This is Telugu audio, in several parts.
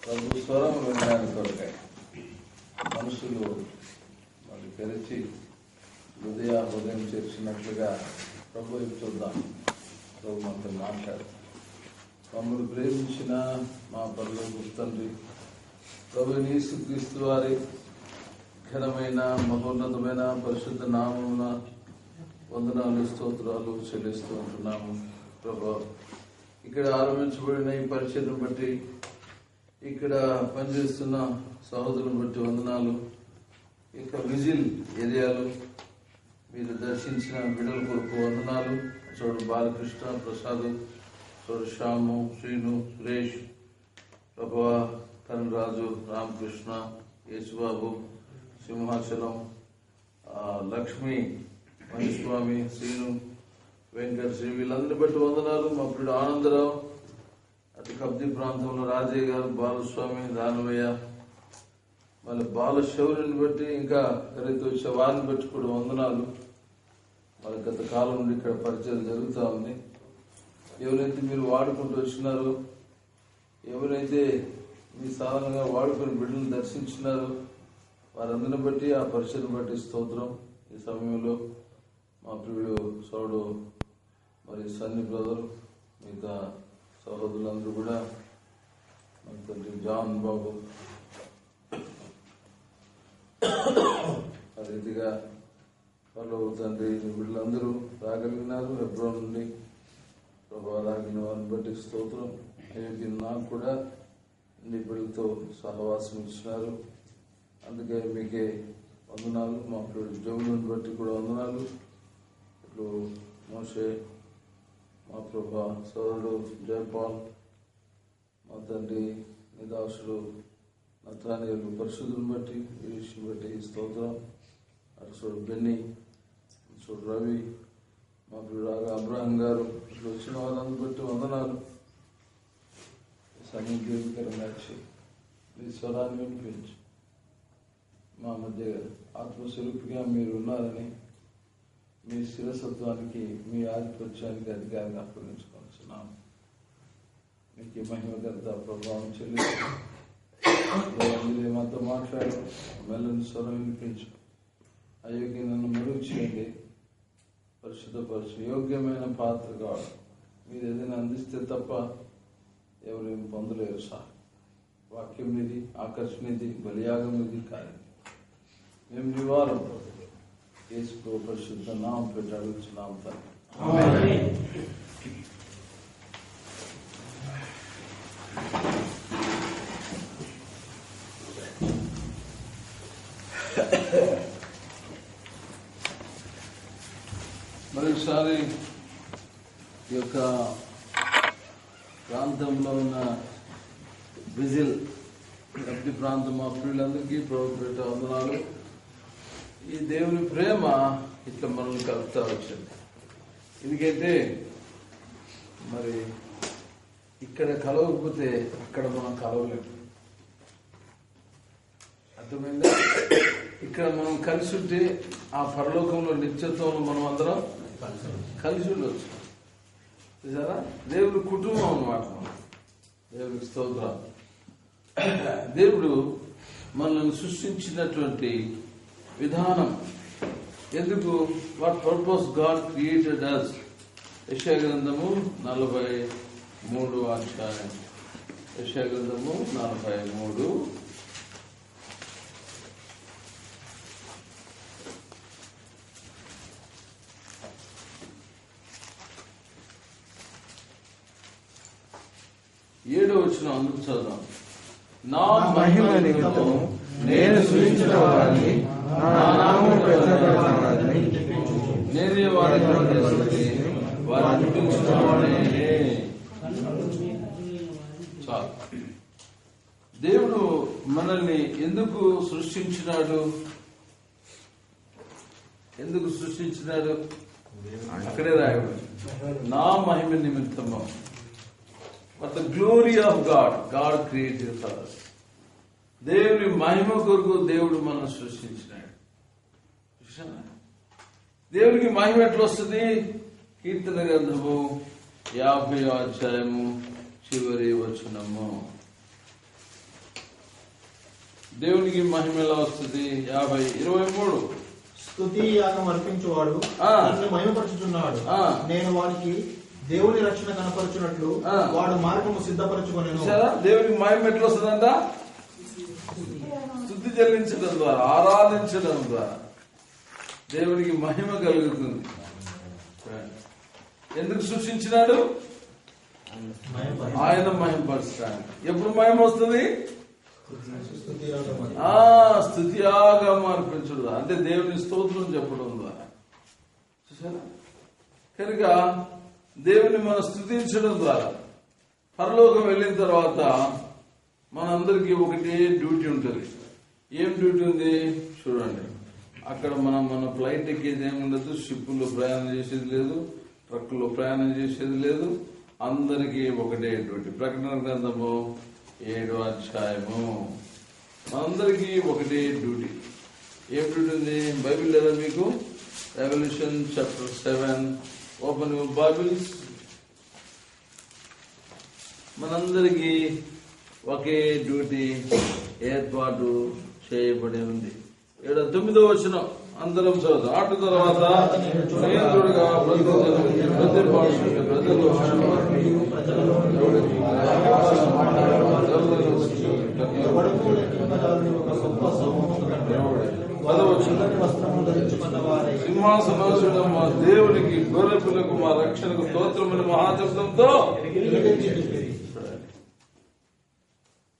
ప్రభు స్వరం వినడానికి కొరకాయి మనుషులు మరి తెరిచి హృదయం చేర్చినట్లుగా ప్రభు చూద్దాం. ప్రభు మనతో మాట్లాడుతాం. మమ్మల్ని ప్రేమించిన మా పరలోక తండ్రి ప్రభు యేసుక్రీస్తు వారి ఘనమైన మహోన్నతమైన పరిశుద్ధ నామమున వందనాలు స్తోత్రాలు చెల్లిస్తూ ఉంటున్నాము. ప్రభు ఇక్కడ ఆరంభించబడిన ఈ పరిచయం బట్టి, ఇక్కడ పనిచేస్తున్న సహోదరులను బట్టి వందనాలు. ఇక విజిల్ ఏరియాలో మీరు దర్శించిన బిడ్డల కొరకు వందనాలు. చోడు బాలకృష్ణ, ప్రసాద్, చోడు శ్యాము, శ్రీను, సురేష్, ప్రభు, కరణరాజు, రామకృష్ణ, యేసుబాబు, సింహాచలం, లక్ష్మి, మణిస్వామి, శ్రీను, వెంకట, శ్రీ వీళ్ళందరినీ బట్టి వందనాలు. మా పిల్లడు ఆనందరావు, అటు కబ్జీ ప్రాంతంలో రాజయ్య గారు, బాలస్వామి, దానవయ్య, మళ్ళీ బాలశౌర్యుని బట్టి ఇంకా ఎవరైతే వచ్చే వారిని బట్టి కూడా వందనాలు. మరి గత కాలం నుండి ఇక్కడ పరిచయం జరుగుతూ ఉంది. ఎవరైతే మీరు వాడుకుంటూ వచ్చినారో, ఎవరైతే మీ సాధారణంగా వాడుకుని బిడ్డలను దర్శించినారో వారందరిని బట్టి, ఆ పరిచయం బట్టి స్తోత్రం. ఈ సమయంలో మా ప్రియుడు సోడు మరి సన్ని బ్రదర్, మిగతా సహోదరులందరూ కూడా మన తండ్రి జాన్ బాబు, ఆ రీతిగా వాళ్ళు తండ్రి వీళ్ళందరూ రాగలిగినారు. హెబ్రోన్ నుండి ప్రభావ రాగిన వారిని బట్టి స్తోత్రం. అయోగ్య నాకు కూడా నీ బిడ్డలతో సహవాసం ఇచ్చినారు, అందుకే మీకే వందనాలు. మా పిల్లడు జములను బట్టి కూడా వందనాలు. ఇప్పుడు మోషే, మా ప్రభా సోదరుడు జయపాల్, మా తండ్రి నిదాసుడు నతానియలు, పరిశుద్ధులను బట్టి వీరిని బట్టి స్తోత్రం. అటు చూడు బెన్నీ, చూడు రవి, మా పిల్లడు అబ్రహం గారు, ఇట్లా వచ్చిన వాళ్ళని బట్టి వందనాలు. సంగీకరంగా మీ స్వరాన్ని వినిపించు. మా మధ్య ఆత్మస్వరూపిగా మీరు ఉన్నారని, మీ శిరసత్వానికి, మీ ఆధిపత్యానికి అధికారంగా అప్పగించుకొనిచున్నాము. మీకు మహిమ గత ప్రభావం చెల్లిస్తూ మాతో మాట్లాడు, మెల్లని స్వరం వినిపించు. అయోగ్య నన్ను మరుగు చేయండి, పరిశుద్ధపరచు. యోగ్యమైన పాత్ర కావాలి. మీరు ఏదైనా అందిస్తే తప్ప ఎవరేం పొందలేరు సార్. వాక్యం ఇది, ఆకర్షణ ఇది, బలియాగం ఇది కాదు. మేము నివారం యేసు పరిశుద్ధ నామం పెట్టి అడుగుతున్నాం తండ్రి. మరొకసారి ఈ యొక్క ప్రాంతంలో ఉన్న విజిల్ కబ్జీ ప్రాంతం మా ప్రియులందరికీ ప్రభుత్వ వందనాలు. ఈ దేవుని ప్రేమ ఇట్లా మనల్ని కలుపుతా వచ్చింది. ఎందుకంటే మరి ఇక్కడ కలవకపోతే అక్కడ మనం కలవలేము. అర్థమైందా? ఇక్కడ మనం కలిసి ఉంటే ఆ పరలోకంలో నిత్యత్వంలో మనం అందరం కలిసి ఉండవచ్చు. చూసారా? దేవుడి కుటుంబం అన్నమాట. మనం దేవుడికి స్తోత్రం. దేవుడు మనల్ని సృష్టించినటువంటి విధానం ఎందుకు, what purpose God created us. యెషయా గ్రంథము 43 అధ్యాయం. యెషయా గ్రంథము 43. ఏడో వచ్చిన అందుకు చదువుదాం. నా మహిమ నిమిత్తము నేను సృష్టించిన వారిని, నా నామము ప్రచురించబడాలని నేనే వారిని పిలిచిన వాడినే. చాలు. దేవుడు మనల్ని ఎందుకు సృష్టించినాడు? అక్కడే రాయడు. నా మహిమ నిమిత్తము. But the glory of God created for us. దేవుని మహిమ కొరకు దేవుడు మనం సృష్టించినాడు. దేవునికి మహిమ ఎట్లా వస్తుంది? కీర్తన గ్రంథము 50వ అధ్యాయము చివరి వచనము. దేవునికి మహిమ ఎలా వస్తుంది? 23 స్తుతి యాగం అర్పించువాడు నన్ను మహిమపరచుచున్నాడు. నేను వానికి దేవుని రక్షణ కనపరచునట్లు వాడు మార్గము సిద్ధపరచుకొనెను. దేవునికి మహిమ ఎట్లా వస్తుందంట? స్తుతి చెల్లించడం ద్వారా, ఆరాధించడం ద్వారా దేవునికి మహిమ కలుగుతుంది. ఎందుకు సృష్టించినాడు? ఆయన మహిమపరచడానికి. ఎప్పుడు మహిమ వస్తుంది? స్తుతియాగం అర్పించడం అంటే దేవుని స్తోత్రం చెప్పడం ద్వారా. చూసారా? కనుక దేవుని మనం స్తుతించడం ద్వారా పరలోకం వెళ్ళిన తర్వాత మనందరికీ ఒకటే డ్యూటీ ఉంటుంది. ఏం డ్యూటీ ఉంది చూడండి. అక్కడ మన ఫ్లైట్ ఎక్కేది ఏమి ఉండదు, షిప్పులో ప్రయాణం చేసేది లేదు, ట్రక్కులో ప్రయాణం చేసేది లేదు. అందరికీ ఒకటే డ్యూటీ. ప్రకటన గ్రంథము 7వ అధ్యాయము. మనందరికీ ఒకటే డ్యూటీ. ఏం డ్యూటీ ఉంది? బైబిల్ లేదా మీకు? Revelation chapter 7. Open your Bibles. మనందరికీ ఒకే డ్యూటీ ఏర్పాటు చేయబడి ఉంది. 9వ వచనం అందరం చదువుతాం. అటు తర్వాత నియంత్రుడుగా ప్రతి భాషకి ప్రజలు సింహాసనాసుడు మా దేవునికి గొర్రెపిల్లకు మా రక్షణకు స్తోత్రమని మహాశబ్దంతో.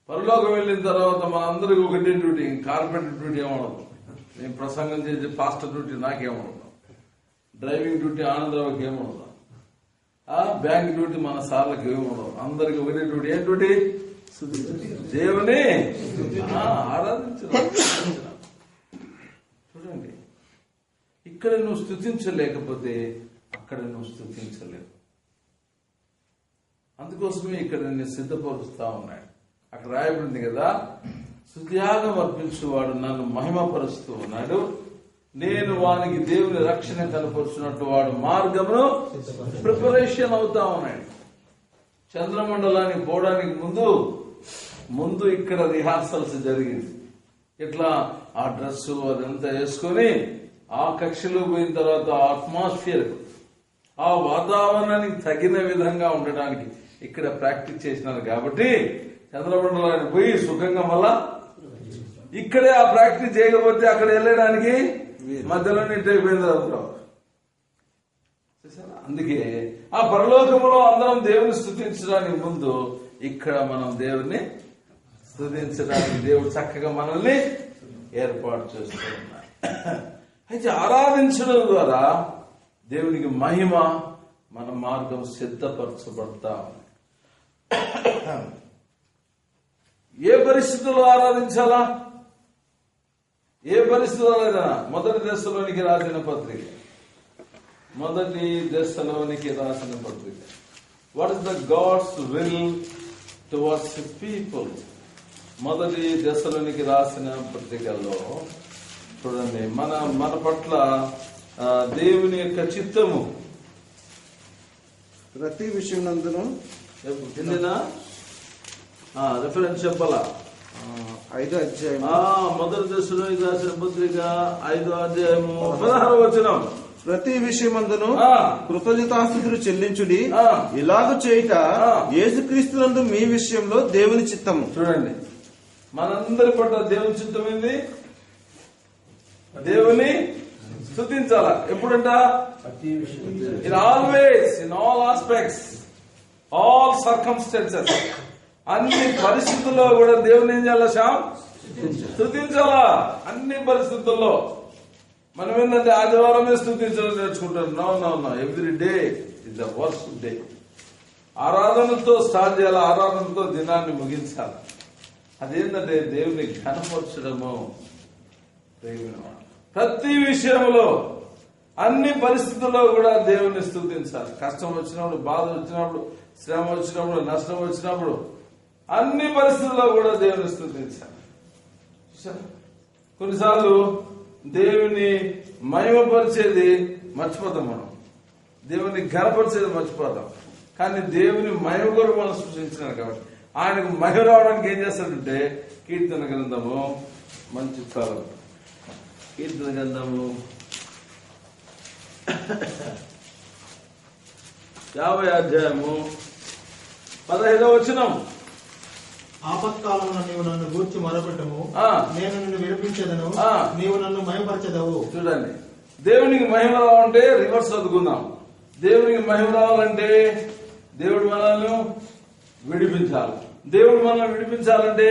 పరలోకం వెళ్ళిన తర్వాత మన అందరికి ఒకటే డ్యూటీ. Corporator duty ఏమనదు. నేను ప్రసంగం చేసే పాస్టర్ డ్యూటీ నాకేమనదు. డ్రైవింగ్ డ్యూటీ ఆనందరావుకి ఏమనదు. బ్యాంక్ డ్యూటీ మన సార్లకు ఏమనదు. అందరికి ఒకటే డ్యూటీ. ఏం డ్యూటీ? దేవుని ఆరాధించడం. చూడండి, ఇక్కడ నువ్వు స్తుతించలేకపోతే అక్కడ నువ్వు స్తుతించలేవు. అందుకోసమే ఇక్కడ నిన్ను సిద్ధపరుస్తా ఉన్నాడు. అక్కడ రాయబడింది కదా, స్తుతియాగం అర్పించేవాడు నన్ను మహిమపరుస్తూ ఉన్నాడు. నేను వానికి దేవుని రక్షణ కనపరుచున్నట్టు వాడు మార్గమును ప్రిపరేషన్ అవుతా ఉన్నాడు. చంద్రమండలానికి పోవడానికి ముందు ఇక్కడ రిహార్సల్స్ జరిగింది. ఇట్లా ఆ డ్రెస్ అదంతా వేసుకొని ఆ కక్షలో పోయిన తర్వాత అట్మాస్ఫియర్, ఆ వాతావరణానికి తగిన విధంగా ఉండడానికి ఇక్కడ ప్రాక్టీస్ చేసినారు. కాబట్టి చంద్రమండలానికి పోయి సుఖంగా మళ్ళా ఇక్కడే ఆ ప్రాక్టీస్ చేయకపోతే అక్కడ వెళ్ళడానికి మధ్యలో నిట్టయిపోయింది. అందుకే ఆ పరలోకంలో అందరం దేవుని స్తుతించడానికి ముందు ఇక్కడ మనం దేవుని స్తుతించడానికి దేవుడు చక్కగా మనల్ని ఏర్పాటు చేస్తూ ఉన్నాడు. అయితే ఆరాధించడం ద్వారా దేవునికి మహిమ, మన మార్గం సిద్ధపరచబడతా ఉంది. ఏ పరిస్థితుల్లో ఆరాధించాలా? ఏ పరిస్థితుల్లో లేదా? మొదటి దశలోనికి రాసిన పత్రిక what is the God's will towards people. మొదటి దశలోనికి రాసిన పత్రికల్లో చూడండి, మన పట్ల దేవుని యొక్క చిత్తము ప్రతి విషయం నందును రిఫరెన్స్ చెప్పాలా? 5వ అధ్యాయం మొదటి దశలో రాసిన పత్రిక 5వ అధ్యాయము 16వ వచనం. ప్రతి విషయమందును కృతజ్ఞతాస్తుతులు చెల్లించుడి, ఇలాగ చేయుట యేసుక్రీస్తునందు మీ విషయంలో దేవుని చిత్తము. చూడండి, మనందరి పట్ల దేవుని చిత్తం ఏంది? దేవుని స్తుతించాలా. ఎప్పుడంట? In always, in all aspects, all circumstances, అన్ని పరిస్థితుల్లో కూడా దేవుని ఏం చేయాలా? స్తుతించాలా. అన్ని పరిస్థితుల్లో. మనం ఏంటంటే ఆదివారమే స్తుతించడం నేర్చుకుంటాం. No, every day is the worst day. ఆరాధనతో స్టార్ట్ చేయాలి, ఆరాధనతో దినాన్ని ముగించాలి. అదేంటంటే దేవుని ఘనపరచడము. ప్రతి విషయంలో, అన్ని పరిస్థితుల్లో కూడా దేవుని స్తుతించాలి. కష్టం వచ్చినప్పుడు, బాధ వచ్చినప్పుడు, శ్రమ వచ్చినప్పుడు, నష్టం వచ్చినప్పుడు, అన్ని పరిస్థితుల్లో కూడా దేవుని స్తుతించాలి. కొన్నిసార్లు దేవుని మహిమపరిచేది మర్చిపోతాం. మనం దేవుని ఘనపరిచేది మర్చిపోతాం. కానీ దేవుని మహిమ కొరకు మనం సృష్టించినారు కాబట్టి ఆయనకు మహిమ రావడానికి ఏం చేస్తాడంటే కీర్తన గ్రంథము మంచి స్థలం. కీర్తన గ్రంథము 50వ అధ్యాయము 15వ వచనం. ఆపత్కాలంలో నీవు నన్ను గూర్చి మొరపెట్టము, నేను నిన్ను విడిపించదను, నీవు నన్ను మహిమపరచదవు. చూడండి, దేవునికి మహిమ రావాలంటే రివర్స్ చదువుకుందాం. దేవునికి మహిమ రావాలంటే దేవుడు మనల్ని విడిపించాలి. దేవుడు మనల్ని విడిపించాలంటే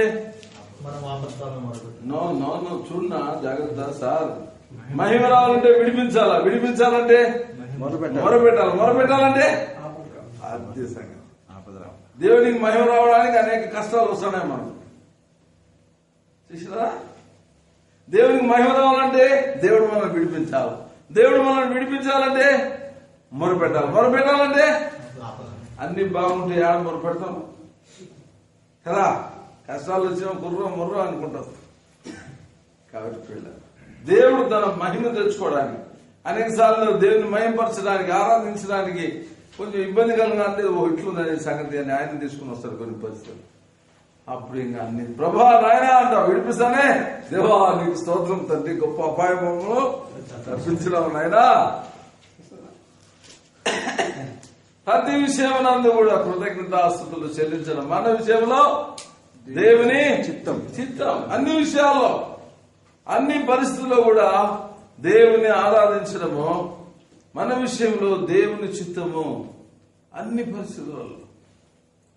మనం ఆపత్కాలంలో మొరపెట్టాలి. నో నో నో చూడనా జాగ్రత్త సార్. మహిమ రావాలంటే విడిపించాలా, విడిపించాలంటే మొరపెట్టాలంటే అది సంగతి. దేవునికి మహిమ రావడానికి అనేక కష్టాలు వస్తున్నాయి మనకు. చూసారా, దేవునికి మహిమ రావాలంటే దేవుడు మనల్ని విడిపించాలి. దేవుడు మనల్ని విడిపించాలంటే మొరపెట్టాలంటే అన్ని బాగుంటే ఏడ మొరపెడతాం కదా. కష్టాలు వచ్చినా ముర్ర అనుకుంటాం. కాబట్టి దేవుడు తన మహిమ తెచ్చుకోవడానికి అనేక సార్లు దేవుని మహిమపరచడానికి ఆరాధించడానికి కొంచెం ఇబ్బంది కలిగిన అంటే ఇట్లుందనే సంగతి అని ఆయన తీసుకుని వస్తారు కొన్ని పరిస్థితులు. అప్పుడు ఇంకా అన్ని ప్రభా నాయన అంట విడిపిస్తానే, దేవా నీకు స్తోత్రం తండ్రి, గొప్ప అపాయము తప్పించడం నాయనా. ప్రతి విషయమునందు కూడా కృతజ్ఞతాస్తుతులు చెల్లించడం మన విషయంలో దేవుని చిత్తం. అన్ని విషయాల్లో అన్ని పరిస్థితుల్లో కూడా దేవుని ఆరాధించడము మన విషయంలో దేవుని చిత్తము. అన్ని పరిస్థితులలో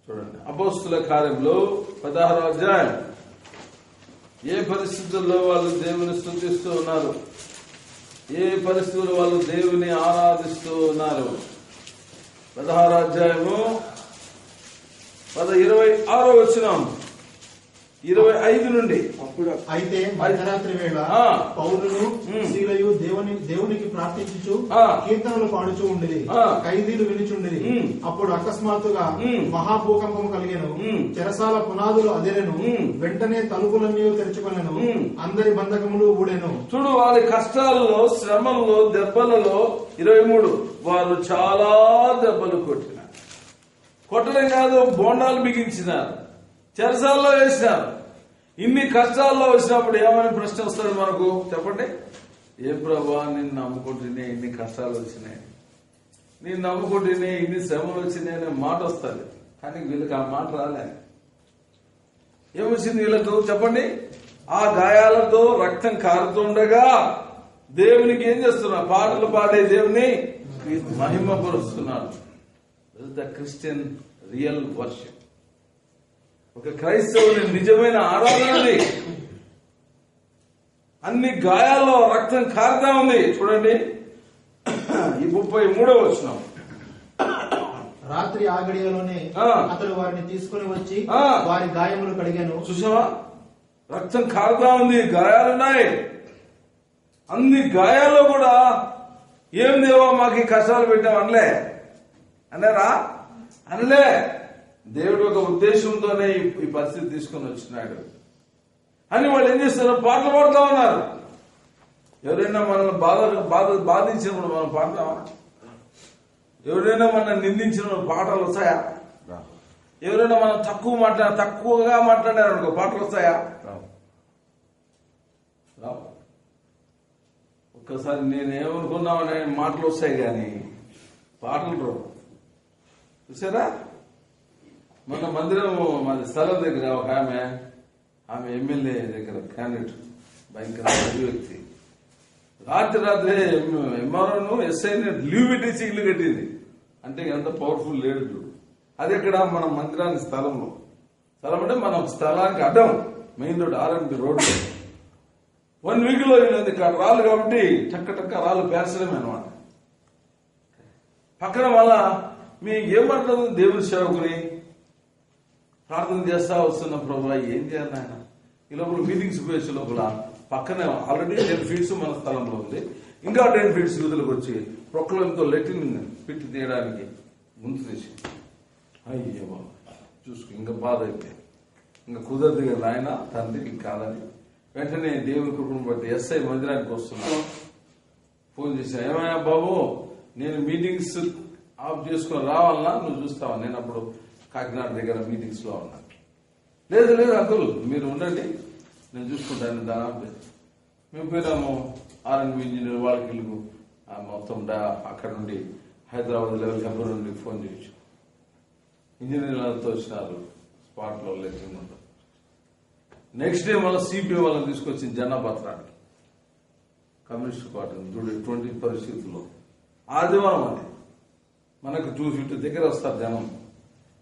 చూడండి, అపోస్తుల కార్యంలో 16వ అధ్యాయం. ఏ పరిస్థితుల్లో వాళ్ళు దేవుని స్తుతిస్తూ ఉన్నారు, ఏ పరిస్థితుల్లో వాళ్ళు దేవుని ఆరాధిస్తూ ఉన్నారు. 16వ అధ్యాయము 26వ వచనం 25 నుండి. అయితే మధ్యరాత్రి వేళ పౌలును శీలయు దేవునికి ప్రార్థించుచు కీర్తనలు పాడుచూ ఉండేది, ఖైదీలు వినుచుండేది. అప్పుడు అకస్మాత్తుగా మహాభూకంపము కలిగెను, చెరసాల పునాదులు అదిరెను, వెంటనే తలుపులన్నీ తెరుచుకొనెను, అందరి బంధకములు ఊడెను. చూడు, వారి కష్టాల్లో, శ్రమల్లో, దెబ్బలలో 23 వారు చాలా దెబ్బలు కొట్టడం కాదు, బోండాలు బిగించినారు, చెరసాల్లో వేసినారు. ఇన్ని కష్టాల్లో వచ్చినప్పుడు ఏమని ప్రశ్న వస్తుంది మనకు చెప్పండి? ఏ ప్రభా నిన్ను నమ్ముకుంటేనే ఇన్ని కష్టాలు వచ్చినాయి, నేను నమ్ముకుంటేనే ఇన్ని శ్రమలు వచ్చినాయి అనే మాట వస్తుంది. కానీ వీళ్ళకి ఆ మాట రాలే. ఏమొచ్చింది వీళ్ళకు చెప్పండి? ఆ గాయాలతో రక్తం కారుతుండగా దేవునికి ఏం చేస్తున్నారు? పాటలు పాడే దేవుని మహిమపరుస్తున్నాడు. The Christian real worship. ఒక క్రైస్తవుని నిజమైన ఆరాధనది. అన్ని గాయాల్లో రక్తం కారుతా ఉంది. చూడండి ఈ 33వ వచనం. రాత్రి ఆగడియలోనే అతడు వారిని తీసుకుని వచ్చి వారి గాయములు కడిగాను. చూసావా, రక్తం కారుతా ఉంది, గాయాలున్నాయి. అన్ని గాయాల్లో కూడా ఏం దేవా మాకు ఈ కష్టాలు పెట్టాం అనలే, అన్నారా? అనలే. దేవుడు ఒక ఉద్దేశంతోనే ఈ పరిస్థితి తీసుకుని వచ్చినాడు అని వాళ్ళు ఏం చేస్తున్నారు? పాటలు పాడుతూ ఉన్నారు. ఎవరైనా మనల్ని బాధించినప్పుడు మనం పాడతామా? ఎవరైనా మనం నిందించినప్పుడు పాటలు వస్తాయా? ఎవరైనా మనం తక్కువగా మాట్లాడారనుకో పాటలు వస్తాయా? రావు. ఒక్కసారి నేనేమనుకున్నామని మాటలు వస్తాయి కానీ పాటలు రావు. చూసారా, మన మందిరం మాది స్థలం దగ్గర ఒక ఆమె ఎమ్మెల్యే దగ్గర క్యాండిడేట్, భయంకర వ్యక్తి. రాత్రి ఎంఆర్ఓను ఎస్ఐని లీవ్ పెట్టేసి ఇల్లు కట్టింది. అంటే ఎంత పవర్ఫుల్ లేడు. అది ఎక్కడ? మన మందిరానికి స్థలం అంటే మన స్థలానికి అడ్డం main road, RMP road. 1 week లో ఇక్కడ రాళ్ళు కాబట్టి టక్క రాళ్ళు పేర్చడమే అనమాట. పక్కన వల్ల మీకు ఏమంటుంది? దేవుని సేవకుని ప్రార్థన చేస్తా వస్తున్న ప్రభు ఏం చేయాలి ఆయన? ఈ లోపల మీటింగ్స్ పోయే లోపల పక్కనే ఆల్రెడీ 10 feet మన స్థలంలో ఉంది, ఇంకా 10 feet యూదులకు వచ్చి ప్రొక్లైన్తో లెటిన్ పిట్టి తీయడానికి ముందు తీసి అయ్యే బాబు చూసుకో, ఇంకా బాధ అయితే ఇంకా కుదరదు కదా ఆయన తండ్రికి కాదని వెంటనే దేవుని కృపను బట్టి ఎస్ఐ మందిరానికి వస్తున్నాను. ఫోన్ చేశా, ఏమయ్యా బాబు నేను మీటింగ్స్ ఆఫ్ చేసుకుని రావాలన్నా నువ్వు చూస్తావా? నేను అప్పుడు కాకినాడ దగ్గర మీటింగ్స్ లో ఉన్నాను. లేదు లేదు అంకుల్ మీరు ఉండండి, నేను చూసుకుంటాను దాని. మేము పోయినాము ఆర్ఎన్బి ఇంజనీర్ వాళ్ళకి వెళ్ళి మొత్తం అక్కడ నుండి హైదరాబాద్ లెవెల్ హెబ్బర్ నుండి ఫోన్ చేయొచ్చు. ఇంజనీర్లతో వచ్చినారు, స్పాట్లో లేకుండా. నెక్స్ట్ డే మళ్ళీ సిపిఐ వాళ్ళని తీసుకొచ్చి జన్నాపత్రానికి కమ్యూనిస్ట్ పార్టీ చూడు ఎటువంటి పరిస్థితుల్లో. ఆదివారం అది మనకు 250 దగ్గర వస్తారు జనం.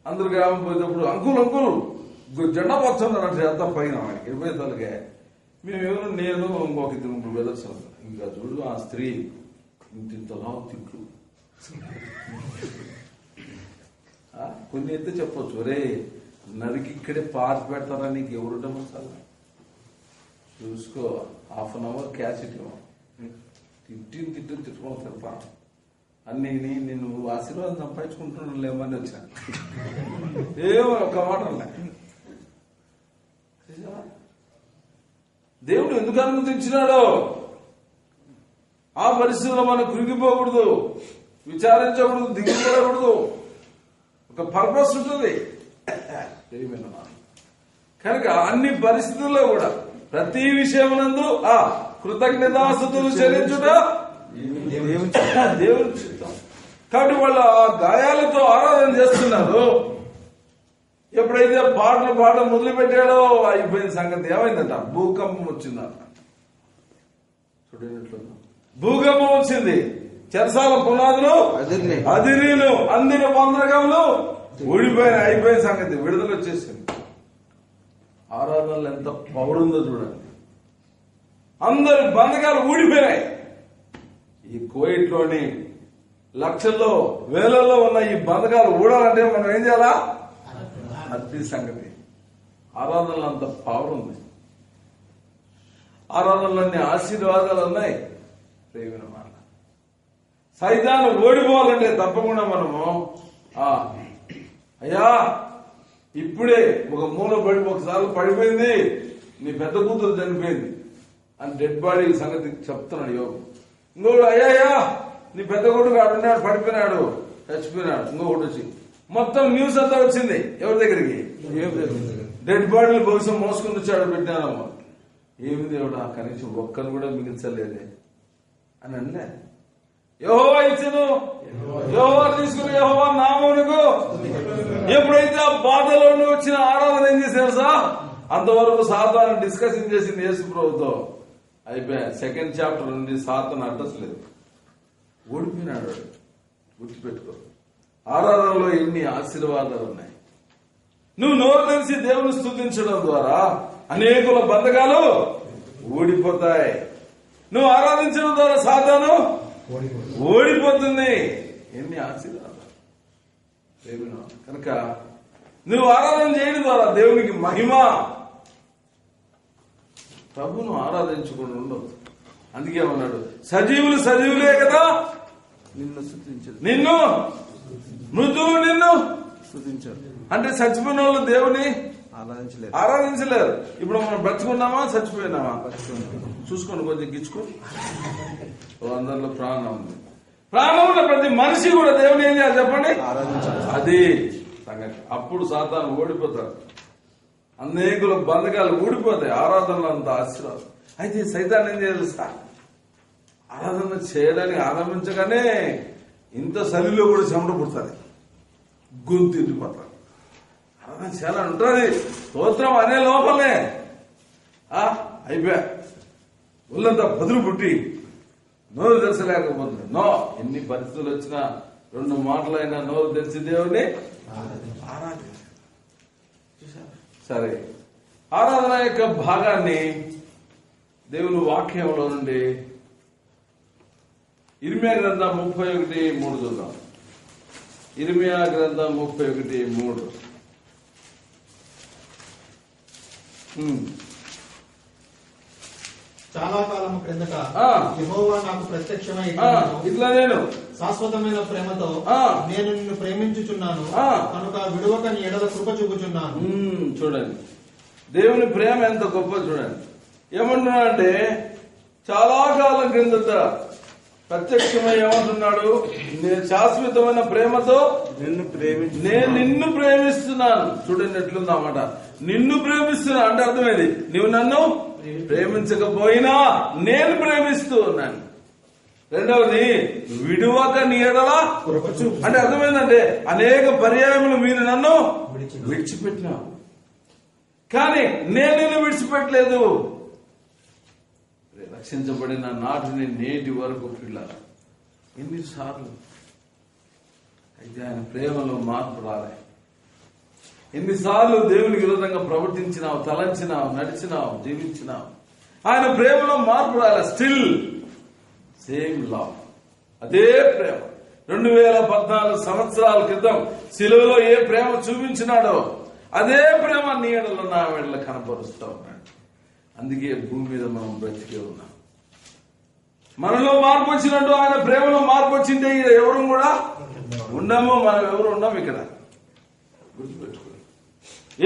అందరు గ్రామం పోయేటప్పుడు అంకుల్ అంకుల్ జెండా పచ్చున్నారంటే అంతా పైన ఆయనకి 20 తలకే. మేమేమో నేను ఇంకొక 2-3 బ్రదర్స్ ఇంకా చూడు ఆ స్త్రీ ఇంతలా తిట్లు కొన్ని అయితే చెప్పొచ్చు, ఒరే నరికి ఇక్కడే పార్క్ పెడతారా నీకు ఎవరుంటామో సార్ చూసుకో, హాఫ్ అన్ అవర్ క్యాష్ ఇవ్వం, తిట్టుకొని తిడతా అన్ని నేను ఆశీర్వాదం సంపాదించుకుంటున్నాను లేమని వచ్చాను. ఏమో ఒక మాట దేవుడు ఎందుకు అనుమతించినాడో ఆ పరిస్థితుల్లో మనం కృంగిపోకూడదు, విచారించకూడదు, దిగిపోకూడదు. ఒక పర్పస్ ఉంటుంది కనుక అన్ని పరిస్థితుల్లో కూడా ప్రతి విషయమునందు ఆ కృతజ్ఞతాస్తుతులు చెల్లించుట దేవుని చిత్తం. కాబట్టి వాళ్ళు ఆ గాయాలతో ఆరాధన చేస్తున్నారు. ఎప్పుడైతే పాటలు పాడడం మొదలు పెట్టాడో అయిపోయిన సంగతి ఏమైందట, భూకంపం వచ్చిందట. చూడేట్లు భూకంపం వచ్చింది, చెరసాల పునాదులు అదిరీలు అందిన బంధకములు ఊడిపోయిన అయిపోయిన సంగతి విడుదల వచ్చేసింది. ఆరాధనలు ఎంత పవర్ ఉందో చూడండి, అందరి బంధకాలు ఊడిపోయినాయి. ఈ కోయిట్లోని లక్షల్లో వేలల్లో ఉన్న ఈ బంధకాలు ఊడాలంటే మనం ఏం చేయాలా? అది సంగతి. ఆరాధనలో అంత పవర్ ఉంది, ఆరాధనలన్నీ ఆశీర్వాదాలు ఉన్నాయి. ప్రేమ మాట సైతాను ఓడిపోవాలంటే తప్పకుండా మనము అయ్యా ఇప్పుడే ఒక మూల పడి ఒకసారి పడిపోయింది, నీ పెద్ద కూతురు చనిపోయింది అని డెడ్ బాడీ సంగతి చెప్తున్నాడు యోగం. ఇంకోడు అయ్యా నీ పెద్ద కొడుకు ఆడున్నాడు, పడిపోయినాడు, చచ్చిపోయినాడు. ఇంకొకటి వచ్చి మొత్తం న్యూస్ అంతా వచ్చింది ఎవరి దగ్గరికి, డెడ్ బాడీలు బహుశా మోసుకుని వచ్చాడు పెట్టినారమ్మా. ఏమి దేవుడా కనీసం ఒక్కను కూడా మిగిల్చలేదే అని అనలే. యెహోవా ఇచ్చును, యెహోవా తీసుకుని యెహోవా నామమునకు. ఎప్పుడైతే ఆ బాధలో వచ్చిన ఆరాధన ఏం చేశారు సార్, అంతవరకు సాతాను డిస్కషన్ చేసింది యేసు ప్రభుతో. అయిపోయా సెకండ్ చాప్టర్ నుండి సాతాను అడ్రస్ లేదు, ఓడిపోయినాడు. గుర్తుపెట్టుకో, ఆరాధనలో ఎన్ని ఆశీర్వాదాలు ఉన్నాయి. నువ్వు నోరు తెలిసి దేవుని స్తుతించడం ద్వారా అనేకుల బంధకాలు ఊడిపోతాయి. నువ్వు ఆరాధించడం ద్వారా సాతాను ఓడిపోతుంది. ఎన్ని ఆశీర్వాదాలు కనుక నువ్వు ఆరాధన చేయడం ద్వారా దేవునికి మహిమ. ప్రభును ఆరాధించకుండా ఉండదు. అందుకే ఉన్నాడు, సజీవులు సజీవులే కదా నిన్ను స్తుతించదు, నిన్ను మృతులు నిన్ను స్తుతించారు. అంటే చచ్చిపోయిన వాళ్ళు దేవుని ఆరాధించలేరు. ఇప్పుడు మనం బ్రతుకున్నామా చచ్చిపోయినామా చూసుకోండి, కొంచెం గిచ్చుకోండి. అందరిలో ప్రాణం ఉంది, ప్రాణం ఉన్న ప్రతి మనిషి కూడా దేవుని ఏం చేయాలి చెప్పండి, అది సంగతి. అప్పుడు సాతాను ఓడిపోతారు, అనేకుల బంధకాలు ఊడిపోతాయి. ఆరాధనలో అంత ఆశీర్వాదం. అయితే సైతాన్ ఏం చేయాలి సార్, ఆరాధన చేయడానికి ఆరంభించగానే ఇంత చలిలో కూడా చెమట పుడుతుంది, గొంతు ఇంటిపోతారు. ఆరాధన చేయాలని ఉంటుంది, స్తోత్రం అనే లోపలే అయిపోయా ఒళ్ళంతా బదులు పుట్టి నోరు తెరచలేకపోతుంది. నో, ఎన్ని పరిస్థితులు వచ్చినా 2 మాటలైనా నోరు తెరిచి దేవుని ఆరాధన. సరే, ఆరాధన యొక్క భాగాన్ని దేవుని వాక్యంలో నుండి ఇర్మియా గ్రంథం 31:3 చూద్దాం. ఇర్మియా గ్రంథం 31:3. చాలా కాలం క్రిందట యెహోవా నాకు ప్రత్యక్షమై ఇట్లా నేను శాశ్వతమైన ప్రేమతో నేను నిన్ను ప్రేమించుచున్నాను కనుక విడువక నీ ఎడల కృప చూపుచున్నాను. చూడండి దేవుని ప్రేమ ఎంత గొప్ప చూడండి. ఏమంటున్నా అంటే చాలా కాలం క్రిందట ప్రత్యక్షమై ఏమంటున్నాడు? నేను శాశ్వతమైన ప్రేమతో నేను నిన్ను ప్రేమిస్తున్నాను. చూడండి ఎట్లుంది అన్నమాట. నిన్ను ప్రేమిస్తున్నా అంటే అర్థమైంది, నువ్వు నన్ను ప్రేమించకపోయినా నేను ప్రేమిస్తూ ఉన్నాను. రెండవది, విడువక నీ ఎడల అంటే అర్థమైందంటే అనేక పర్యాయములు మీరు నన్ను విడిచిపెట్టినావు, కానీ నేను నిన్ను విడిచిపెట్టలేదు. రక్షించబడిన నాటిని నేటి వరకు పిల్లలు ఎన్నిసార్లు అయితే ఆయన ప్రేమలో మార్పు రాలే. ఎన్నిసార్లు దేవునికి విరోధంగా ప్రవర్తించినావు, తలంచినావు, నడిచినావు, జీవించినావు, ఆయన ప్రేమలో మార్పు రాలే. స్టిల్ సేమ్ లవ్, అదే ప్రేమ. 2014 సంవత్సరాల క్రితం సిలువలో ఏ ప్రేమ చూపించినాడో అదే ప్రేమ నీ ఎడలో నా ఎడల కనపరుస్తూ ఉన్నాడు. అందుకే భూమి మీద మనం బ్రతికే ఉన్నాం. మనలో మార్పు వచ్చినట్టు ఆయన ప్రేమలో మార్పు వచ్చింటే ఎవరు కూడా ఉండము, మనం ఎవరు ఉన్నాం ఇక్కడ. గుర్తుపెట్టుకోండి,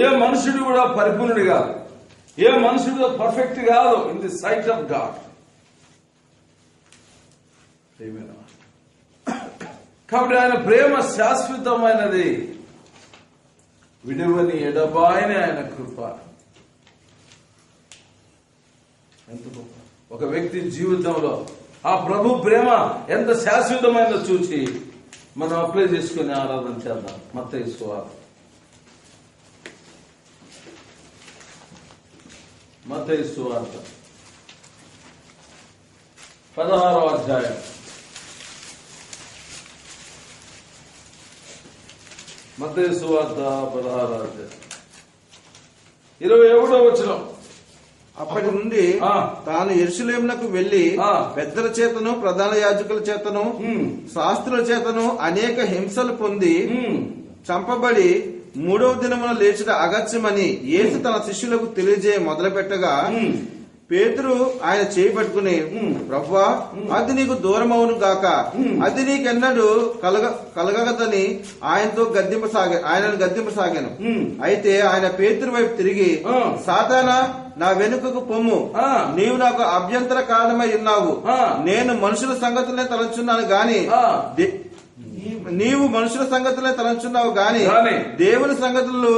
ఏ మనుషుడు కూడా పరిపూర్ణుడు కాదు, ఏ మనుషుడు పర్ఫెక్ట్ కాదు in the sight of God. కాబట్టి ఆయన ప్రేమ శాశ్వతమైనది, విడువని ఎడబాయని ఆయన కృప. ఎంత గొప్ప! ఒక వ్యక్తి జీవితంలో ఆ ప్రభు ప్రేమ ఎంత శాశ్వతమైనదో చూసి మనం అప్లై చేసుకుని ఆరాధన చేద్దాం. మత్తయి సువార్త 16వ అధ్యాయం. మత్తయి సువార్త 16వ అధ్యాయం 21వ వచనం. అప్పటి నుండి తాను యెరూషలేమునకు వెళ్లి పెద్దల చేతను, ప్రధాన యాజకుల చేతను, శాస్త్రుల చేతను అనేక హింసలు పొంది చంపబడి 3వ దినమున లేచుట అగత్యమని యేసు తన శిష్యులకు తెలియజేయ మొదలుపెట్టగా పేతురు ఆయన చేయి పట్టుకుని, ప్రభువా, అది నీకు దూరమవును గాక, అది నీకెన్నడూ కలగదని ఆయనను గద్దింపసాగాను. అయితే ఆయన పేతురు వైపు తిరిగి, సాతానా, నా వెనుకకు పొమ్ము, నీవు నాకు అభ్యంతర కారణమై ఉన్నావు. నేను మనుషుల సంగతులనే తలంచున్నాను గాని నీవు మనుషుల సంగతులే తలంచున్నావు గాని దేవుని సంగతులు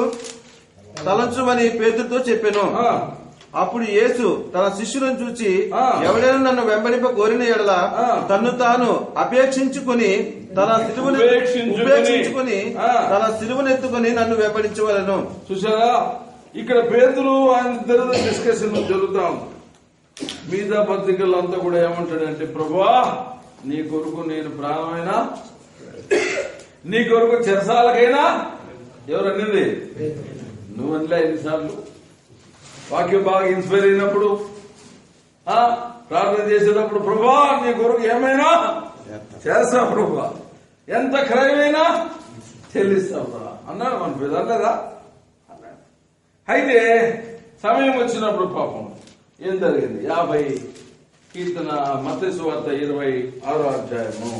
తలంచుమని పేతురుతో చెప్పాను. అప్పుడు యేసు తన శిష్యులను చూచి, ఎవడైనా నన్ను వెంబడింప కోరిన ఎడల తన్ను తాను ఉపేక్షించుకుని తన సిలువను ఎత్తుకుని నన్ను వెంబడించవలను. చూసారా, ఇక్కడ పేతురు ఆయన ఇద్దరు డిస్కషన్ జరుగుతా ఉంది. మిగతా పత్రికలంతా కూడా ఏమంటాడంటే, ప్రభువా, నీ కొరకు నేను ప్రాణమైనా, నీ కొరకు చెరసాలకైనా. ఎవరు అన్నింది? నువ్వు అనిలే. ఎన్నిసార్లు వాక్యం బాగా ఇన్స్పైర్ అయినప్పుడు, ప్రార్థన చేసేటప్పుడు, ప్రభువా, నీ కొరకు ఏమైనా చేస్తా ప్రభువా, ఎంత క్రయమైనా చెల్లిస్తా అన్నాడు. మన పెద్దలేదా అన్నాడు. అయితే సమయం వచ్చినప్పుడు పాపం ఏం జరిగింది? 50 కీర్తన, మత్తయి సువార్త 26వ అధ్యాయము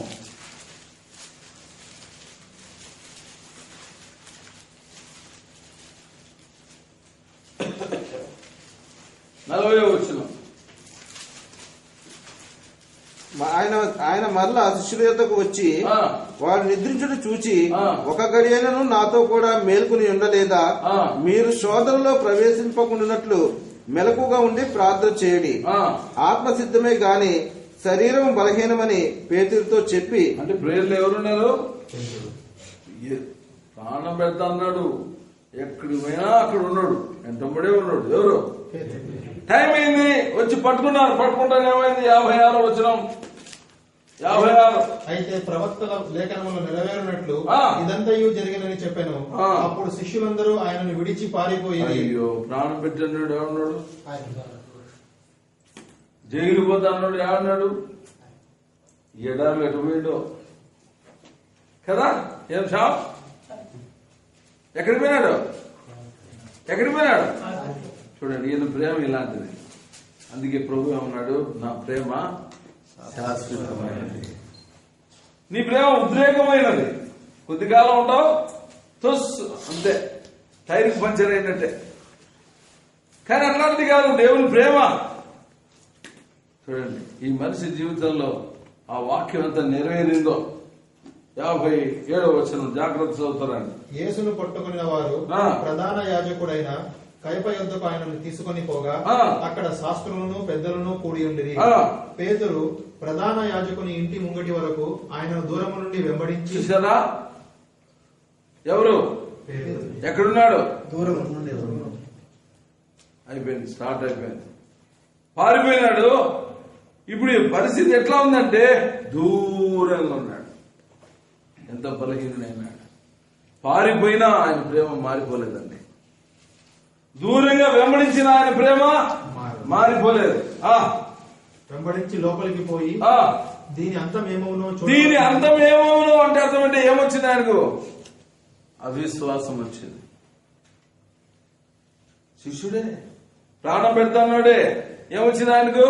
40వ వచనం. ఆయన మరలా శిష్యుల యొద్దకు వచ్చి వాడు నిద్రించుట చూచి, ఒక గడియలను నాతో కూడా మేల్కొని ఉండలేదా? మీరు శోధనలో ప్రవేశింపకుండానట్లు మెలకుగా ఉండి ప్రార్థన చేయడి. ఆత్మసిద్ధమే గాని శరీరం బలహీనమని పేతురుతో చెప్పి. అంటే ప్రేయర్లు ఎవరున్నారు? ప్రాణం పెడతా అన్నాడు. ఎక్కడికి పోయినా అక్కడ ఉన్నాడు, ఎంతబడే ఉన్నాడు. ఎవరు? టైం అయింది, వచ్చి పట్టుకున్నారు. పట్టుకుంటానే ఏమైంది? 56వ వచనం. 56. అయితే ప్రవక్తల లేఖనములు నెరవేరినట్లు ఇదంతయు జరిగినని చెప్పాను. అప్పుడు శిష్యులందరూ ఆయనను విడిచి పారిపోయి. అయ్యో, ప్రాణం పెట్టన్నాడు. ఏమన్నాడు? జైలు పోతా అన్నాడు. ఏమన్నాడు? ఎడారు ఎటు పోయిండో కదా. ఏం షాప్? ఎక్కడికి పోయినాడు? ఎక్కడికి పోయినాడు? చూడండి, ఈయన ప్రేమ ఇలాంటిది. అందుకే ప్రభు ఏమన్నాడు? నా ప్రేమ శాశ్వతమైనది. నీ ప్రేమ ఉద్రేకమైనది. కొద్ది కాలం ఉంటావు, తొస్ అంతే, టైర్కి పంచర్ అయినట్టే. కానీ అట్లాంటిది కాదు దేవుని ప్రేమ. చూడండి, ఈ మనిషి జీవితంలో ఆ వాక్యం ఎంత నెరవేరిందో. 57వ వచనం జాగ్రత్త చదువుతారండి. యేసును పట్టుకుని వారు ప్రధాన యాజకుడైన కయప యొద్దకు ఆయనను తీసుకొని పోగా అక్కడ శాస్త్రులను పెద్దలను కూడి ఉండిరి. పేతురు ప్రధాన యాజకుని ఇంటి ముంగటి వరకు ఆయనను దూరం నుండి వెంబడించి. చూసారా ఎవరు ఎక్కడున్నాడు? దూరం నుండి అయిపోయింది, స్టార్ట్ అయిపోయింది. పారిపోయినాడు. ఇప్పుడు ఈ పరిస్థితి ఎట్లా ఉందంటే దూరంగా ఉన్నాడు. ఎంత బలహీనైనాడు. పారిపోయినా ఆయన ప్రేమ మారిపోలేదండి. దూరంగా వెంబడించిన ఆయన ప్రేమ మారిపోలేదు. వెంబడించి లోపలికి పోయి దీని అంతమేమవునో అంటే అర్థం అంటే ఏమొచ్చింది ఆయనకు? అవిశ్వాసం వచ్చింది. శిష్యుడే ప్రాణం పెడతాడే, ఏమొచ్చింది ఆయనకు?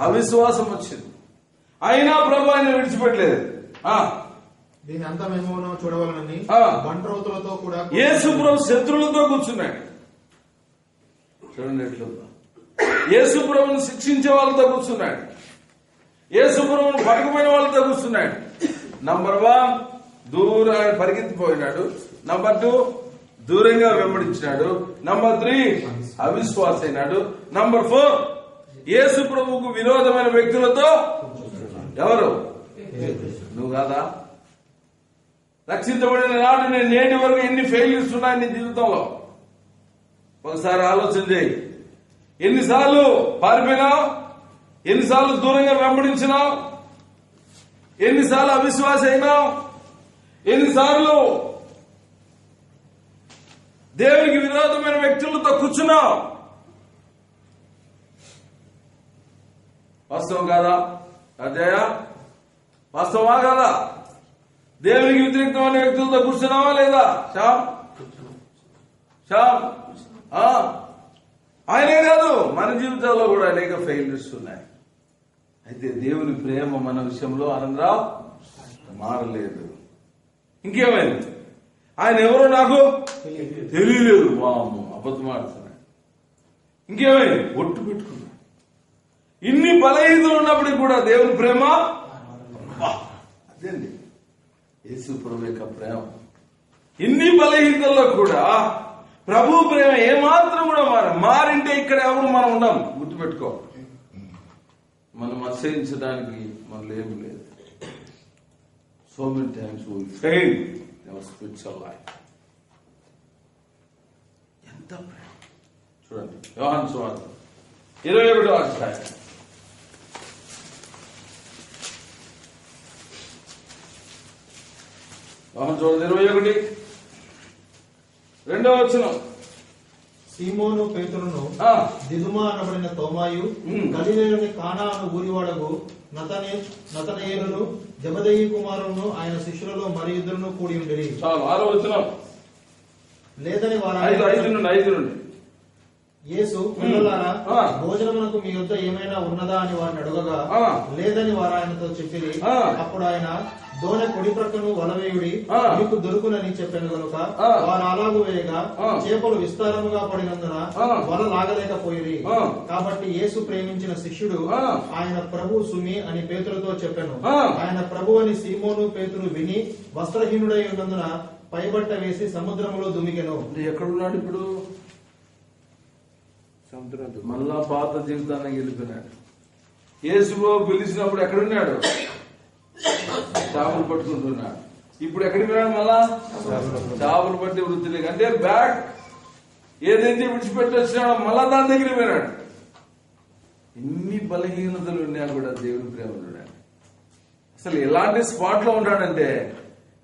అవిశ్వాసం వచ్చింది. అయినా ప్రభు ఆయన విడిచిపెట్టలేదు. దీని అంతమేమోనో చూడవాలని బంట్రోతులతో కూడా యేసు ప్రభు శత్రువులతో కూర్చున్నాడు. చూడండి ఎట్లుందో. యేసు ప్రభుని శిక్షించే వాళ్ళతో కూర్చున్నాడు. యేసు ప్రభుని పట్టుకుపోయిన వాళ్ళతో కూర్చున్నాడు. నంబర్ 1 దూరం పరిగెత్తిపోయినాడు. నంబర్ 2 దూరంగా వెంబడించినాడు. నంబర్ 3 అవిశ్వాస అయినాడు. నంబర్ 4 యేసు ప్రభువుకు విరోధమైన వ్యక్తులతో. ఎవరు? నువ్వు కాదా? రక్షించబడిన నాడు నేను నేటి వరకు ఎన్ని ఫెయిల్యూర్స్ ఉన్నాయి నీ జీవితంలో? ఒకసారి ఆలోచన చేయి. ఎన్నిసార్లు పారిపోయినావు? ఎన్నిసార్లు దూరంగా వెంబడించినావు? ఎన్నిసార్లు అవిశ్వాస అయినావు? ఎన్నిసార్లు దేవునికి విరోధమైన వ్యక్తులతో కూర్చున్నావు? వాస్తవం కాదా అజయ? వాస్తవమా కాదా? దేవునికి వ్యతిరేకమైన వ్యక్తులతో కూర్చున్నావా లేదా? శ్యామ్ ఆయనే కాదు, మన జీవితాల్లో కూడా అనేక ఫెయిల్యూర్స్ ఉన్నాయి. అయితే దేవుని ప్రేమ మన విషయంలో ఆనందరావు మారలేదు. ఇంకేమైంది? ఆయన ఎవరో నాకు తెలియలేదు. వాము అబద్ధం ఆడుతున్నాడు. ఇంకేమైంది? ఒట్టు పెట్టుకున్నాడు. ఇన్ని బలహీనతలు ఉన్నప్పటికీ కూడా దేవుని ప్రేమ అదేండి యేసు ప్రభు యొక్క ప్రేమ. ఇన్ని బలహీనతల్లో కూడా ప్రభు ప్రేమ ఏమాత్రం కూడా మారింటే ఇక్కడ ఎవరు మనం ఉండం. గుర్తుపెట్టుకో, మనం ఆశ్రయించడానికి మనలో ఏమి లేదు. So many times we fail in our spiritual life. ఎంత ప్రేమ చూడండి. యోహాను సువార్త 21వ అధ్యాయం. యోహాను సువార్త 21 2వ వచనం. సీమోను పేతురును దిదుమా అనబడిన తోమాయు గలిలేయుని కానా అను ఊరివాడగు నతనయేలును జబదయి కుమారులను ఆయన శిష్యులలో మరి ఇద్దరును కూడి ఉండిరి. చాలు 6వ వచనం. లేదని వారు 5 నుండి యేసు పిల్లలారా భోజనమునకు మీ యొద్ద ఏమైనా ఉన్నదా అని వారిని అడగగా లేదని వారు ఆయనతో చెప్పిరి. అప్పుడు ఆయన దోణె కుడి ప్రక్కను వలవేయుడి మీకు దొరుకునని చెప్పాను గనుక వారు అలాగు వేయగా చేపలు విస్తారముగా పడినందున వల లాగలేకపోయిరి. కాబట్టి యేసు ప్రేమించిన శిష్యుడు ఆయన ప్రభు సుమి అని పేతురుతో చెప్పాను. ఆయన ప్రభు అని సీమోను పేతురు విని వస్త్రహీనుడై ఉన్నందున పైబట్ట వేసి సముద్రములో దుమిగెను. ఎక్కడున్నాడు ఇప్పుడు? మళ్ళా పాత జీవితానికి వెళ్ళిపోయినాడు. యేసు పిలిచినప్పుడు ఎక్కడున్నాడు? చేపలు పట్టుకుంటున్నాడు. ఇప్పుడు ఎక్కడికి వెళ్ళాడు? మళ్ళా చేపలు పట్టి వృత్తిలోకి, అంటే బ్యాక్ ఏదైతే విడిచిపెట్టి వచ్చినాడో మళ్ళా దాని దగ్గరికి పోయినాడు. ఇన్ని బలహీనతలు ఉన్నా కూడా దేవుని ప్రేమ ఉన్నాడు. అసలు ఎలాంటి స్పాట్ లో ఉంటాడంటే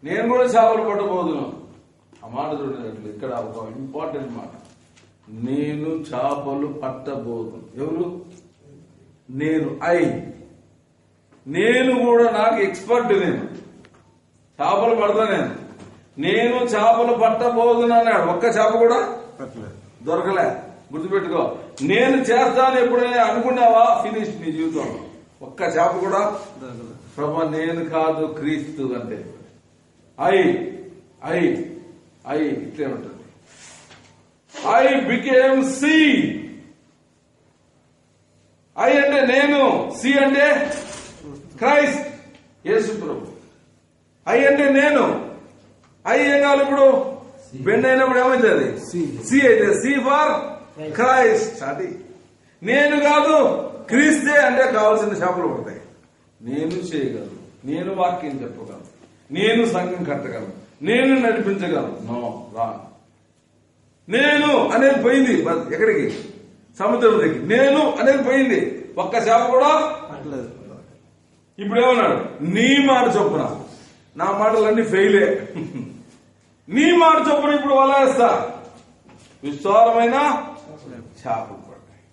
నేను కూడా చేపలు పట్టబోదును. ఆ మాట చూడనట్లు ఇక్కడ ఒక ఇంపార్టెంట్ మాట. నేను చేపలు పట్టబోదును. ఎవరు? నేను కూడా నాకు ఎక్స్పర్ట్. నేను చేపలు పడతా. నేను చేపలు పట్టబోదును అన్నాడు. ఒక్క చేప కూడా దొరకలే. గుర్తుపెట్టుకో, నేను చేస్తాను ఎప్పుడైనా అనుకున్నావా? ఫినిష్ నీ జీవితంలో. ఒక్క చేప కూడా ప్రభా నేను కాదు క్రీస్తు అంటే ఇట్లే ఉంటుంది. I became C. ఐ అంటే నేను, సి అంటే క్రైస్ట్, యేసు ప్రభు. ఐ అంటే నేను. ఐ ఏం కావాలి ఇప్పుడు? బెండ్ అయినప్పుడు ఏమైంది? అది సి అయితే సి ఫర్ క్రైస్ట్. అది నేను కాదు, క్రీస్తే అంటే కావాల్సిన చేపలు పడతాయి. నేను చేయగలను, నేను వాక్యం చెప్పగలను, నేను సంఘం కట్టగలను, నేను నడిపించగలను. No, wrong. నేను అనేది పోయింది. ఎక్కడికి? సముద్రం దగ్గర నేను అనేది పోయింది. ఒక్క చేప కూడా. ఇప్పుడు ఏమన్నాడు? నీ మాట చొప్పున. నా మాటలన్నీ ఫెయిలే. నీ మాట చొప్పున ఇప్పుడు వలేస్తా. విస్తారమైన చేపలు పడ్డాయి.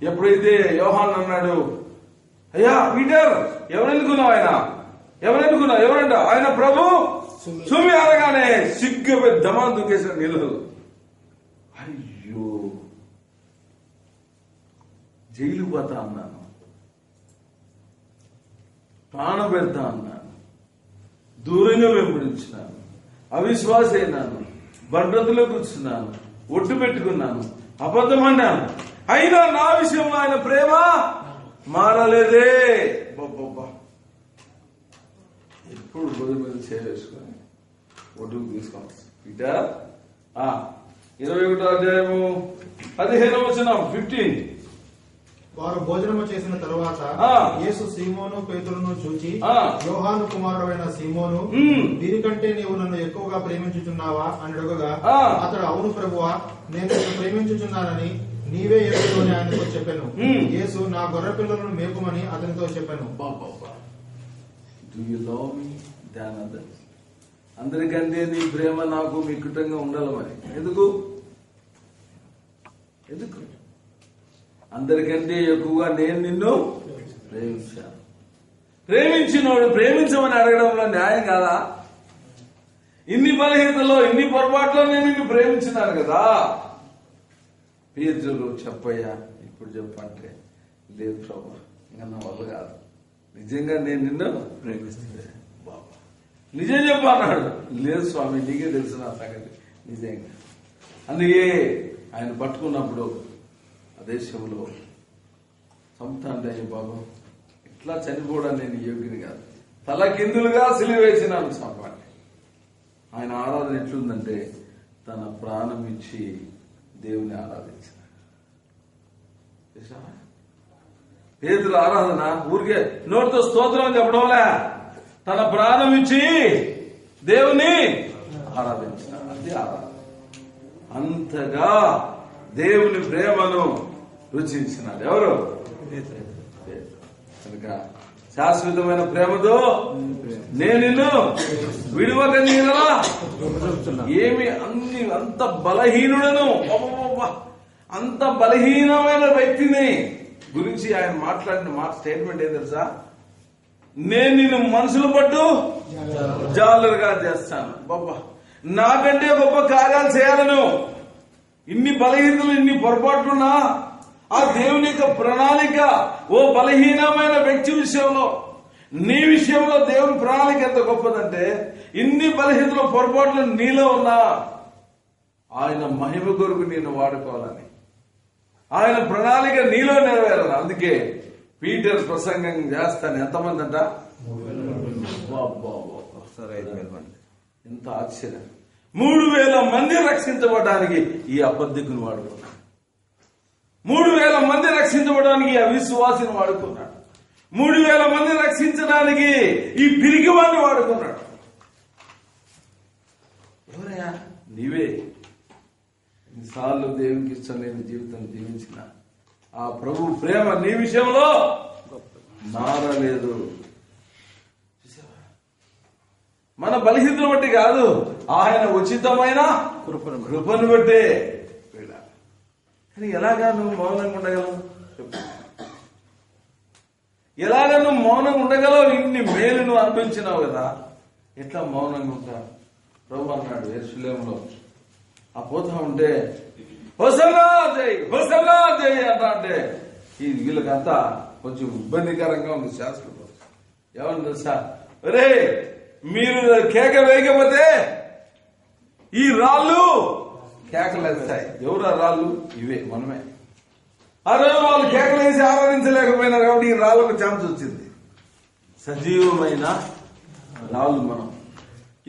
ఎప్పుడైతే యోహాన్ అన్నాడు, అయ్యా పీటర్, ఎవరెన్నుకున్నావు? ఆయన ఎవరెన్నుకున్నావు? ఎవరంట? ఆయన ప్రభు. సుమి అనగానే సిగ్గుపై దమాన్ దూకేసిన నీళ్ళు. అయ్యో, జైలు పోతా అన్నాను, ప్రాణం పెడతా అన్నాను, దూరంగా వెంబడించినాను, అవిశ్వాస అయినాను, బండ్రతులో కూర్చున్నాను, ఒట్టు పెట్టుకున్నాను, అబద్ధం అన్నాను, అయినా నా విషయంలో ఆయన ప్రేమ మారలేదే. ఎప్పుడు రోజు మీద చేవేసుకొని ఒడ్డుకు తీసుకోవాలి. ఇటా 21వ అధ్యాయము 15వ వచనం 15. వారు భోజనము చేసిన తరువాత యేసు సీమోను పేతురును చూచి, యోహాను కుమారుడైన సీమోను, దీనికంటే నీవు నన్ను ఎక్కువగా ప్రేమించుచున్నావా అని అడుగగా, అతడు అవును ప్రభువా, నేను నిన్ను ప్రేమించుచున్నానని నీవే ఎరుగుదు అని ఆయనతో చెప్పాను. యేసు నా గొర్రె పిల్లలను మేపుమని అతనితో చెప్పాను. అందరికంటే నీ ప్రేమ నాకు మిక్కుటంగా ఉండాలి. మరి ఎందుకు? అందరికంటే ఎక్కువగా నేను నిన్ను ప్రేమించాను. ప్రేమించినోడు ప్రేమించమని అడగడంలో న్యాయం కాదా? ఇన్ని బలహీనతలో, ఇన్ని పొరపాట్లో నేను నిన్ను ప్రేమించినాను కదా. పేతురు, చెప్పయ్యా ఇప్పుడు చెప్పంటే, లేదు ప్రభు, ఇంకా నా వల్ల కాదు, నిజంగా నేను నిన్ను ప్రేమిస్తే బాబా నిజం చెప్పు అన్నాడు. లేదు స్వామి, నీకే తెలుసు నా సంగతి నిజంగా. అందుకే ఆయన పట్టుకున్నప్పుడు ఆ దేశంలో చంపుతా అంటే, అయ్యో బాబు, ఇట్లా చనిపోవడానికి నేను యోగ్యుని కాదు, తల కిందులుగా సిలువ వేసినాను చంపండి. ఆయన ఆరాధన ఎట్లుందంటే, తన ప్రాణం ఇచ్చి దేవుని ఆరాధించిన. పేతుల ఆరాధన ఊరికే నోటితో స్తోత్రం చెప్పడంలే, తన ప్రాణం ఇచ్చి దేవుని ఆరాధించిన. అది ఆరాధన. అంతగా దేవుని ప్రేమను రుచించినాడు ఎవరు? కనుక శాశ్వతమైన ప్రేమతో నేను నిన్ను విడువక నీలా. ఏమి అంత బలహీనుడను, అంత బలహీనమైన వ్యక్తిని గురించి ఆయన మాట్లాడిన స్టేట్మెంట్ ఏం తెలుసా? నేను నిన్ను మనుషులు పట్టు జాలరుగా చేస్తాను. బాబా, నాకంటే గొప్ప కార్యాలు చేయాలను. ఇన్ని బలహీనతలు, ఇన్ని పొరపాట్లున్నా ఆ దేవుని యొక్క ప్రణాళిక, ఓ బలహీనమైన వ్యక్తి విషయంలో, నీ విషయంలో దేవుని ప్రణాళిక ఎంత గొప్పదంటే, ఇన్ని బలహీనతలు, పొరపాట్లు నీలో ఉన్నా ఆయన మహిమ కొరకు నేను వాడుకోవాలని, ఆయన ప్రణాళిక నీలో నెరవేరాలి. అందుకే పీటర్ ప్రసంగం చేస్తాను. ఎంతమంది అంట? ఎంత ఆశ్చర్యం! 3000 మంది రక్షించబడడానికి ఈ అబద్ధికుని వాడుకున్నాడు. 3000 మంది రక్షించబడడానికి ఈ అవిశ్వాసిని వాడుకున్నాడు. 3000 మంది రక్షించడానికి ఈ పిరికివాడిని వాడుకున్నాడు. ఎవరయ్యా? నీవే. ఎన్నిసార్లు దేవునికి ఇష్టం లేని జీవితం జీవించిన ఆ ప్రభు ప్రేమ నీ విషయంలో మారలేదు. మన బలహీనతను బట్టి కాదు, ఆయన ఉచితమైన కృపను బట్టే. కానీ ఎలాగా నువ్వు మౌనంగా ఉండగలవు? చెప్పు, ఎలాగా నువ్వు మౌనంగా ఉండగలవు? ఇన్ని మేలు నువ్వు అనిపించినావు కదా, ఎట్లా మౌనంగా ఉంటా? ప్రభు అన్నాడు యెరూషలేములో ఆ పోతా ఉంటే, హోసన్నా జై, హోసన్నా జై అంటా అంటే వీళ్ళకంతా కొంచెం ఇబ్బందికరంగా ఉంది. శాస్త్రం ఏమని తెలుసా? అరే, మీరు కేక వేయకపోతే ఈ రాళ్ళు కేకలేస్తాయి. ఎవరు రాళ్ళు? ఇవే, మనమే. ఆ రోజు వాళ్ళు కేకలేసి ఆరాధించలేకపోయినారు కాబట్టి ఈ రాళ్ళకు ఛాన్స్ వచ్చింది. సజీవమైన రాళ్ళు మనం.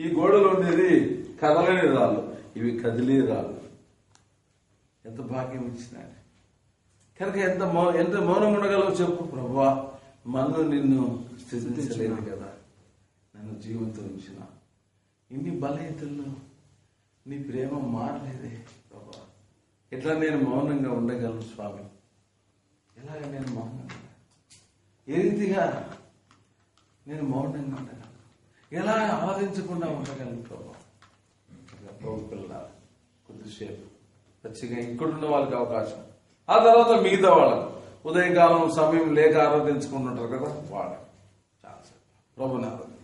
ఈ గోడలో ఉండేది కదలని రాళ్ళు, ఇవి కదిలే రాళ్ళు. ఎంత భాగ్యం ఇచ్చినాడు కనుక ఎంత మౌనం ఉండగలవు చెప్పు. ప్రభువా, మన్ను నిన్ను స్థితించలేదు కదా, నన్ను జీవంతో ఉంచిన. ఇన్ని బలహీనతల్లో నీ ప్రేమ మారలేదే ప్రభువా. ఎట్లా నేను మౌనంగా ఉండగలను స్వామి? ఎలాగ నేను మౌనంగా, ఏ రీతిగా నేను మౌనంగా ఉండగలను? ఎలా ఆరాధించకుండా ఉండగలను ప్రభా? ప్రభు పిల్లల కొద్దిసేపు ఖచ్చితంగా ఇక్కడున్న వాళ్ళకి అవకాశం, ఆ తర్వాత మిగతా వాళ్ళకు ఉదయకాలం సమయం లేక ఆరాధించుకుంటుంటారు కదా, వాళ్ళకి చాలా ప్రభుని ఆరాధించారు.